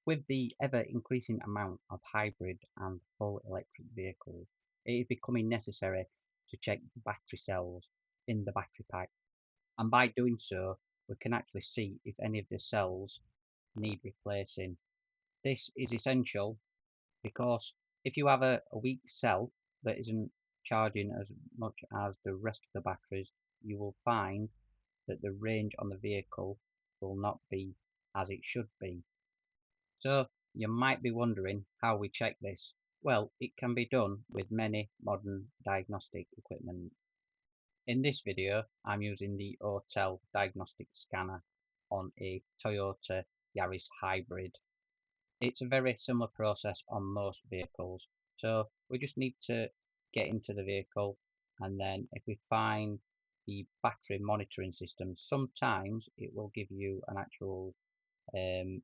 With the ever increasing amount of hybrid and full electric vehicles, it is becoming necessary to check the battery cells in the battery pack. And by doing so, we can actually see if any of the cells need replacing. This is essential because if you have a weak cell that isn't charging as much as the rest of the batteries, you will find that the range on the vehicle will not be as it should be. So you might be wondering how we check this. Well, it can be done with many modern diagnostic equipment. In this video, I'm using the Autel Diagnostics scanner on a Toyota Yaris Hybrid. It's a very similar process on most vehicles. So we just need to get into the vehicle, and then if we find the battery monitoring system, sometimes it will give you an actual um,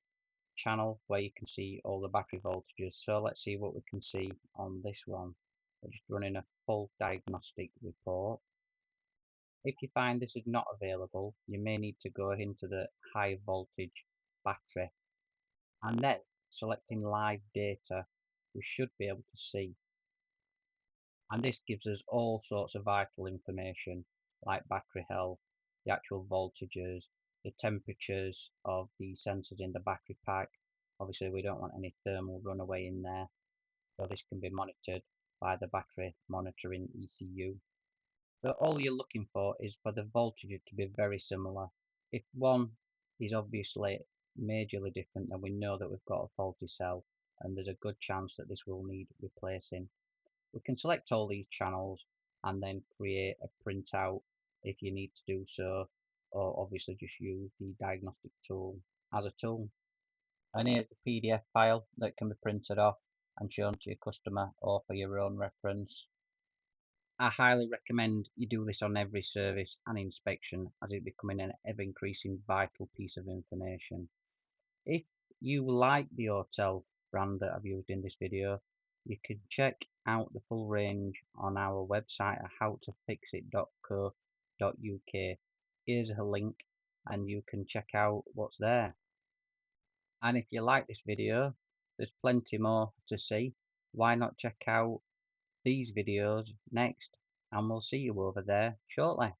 channel where you can see all the battery voltages. So let's see what we can see on this one. We're just running a full diagnostic report. If you find this is not available, you may need to go into the high voltage battery, and then selecting live data, we should be able to see. And this gives us all sorts of vital information like battery health, the actual voltages, the temperatures of the sensors in the battery pack. Obviously we don't want any thermal runaway in there, so this can be monitored by the battery monitoring ECU. So all you're looking for is for the voltage to be very similar. If one is obviously majorly different, then we know that we've got a faulty cell, and there's a good chance that this will need replacing. We can select all these channels and then create a printout if you need to do so, or obviously just use the diagnostic tool as a tool. And here's a PDF file that can be printed off and shown to your customer or for your own reference. I highly recommend you do this on every service and inspection, as it's becoming an ever increasing vital piece of information. If you like the Autel brand that I've used in this video, you can check out the full range on our website at howtofixit.co.uk. Here's a link and you can check out what's there. And if you like this video, there's plenty more to see. Why not check out these videos next, and we'll see you over there shortly.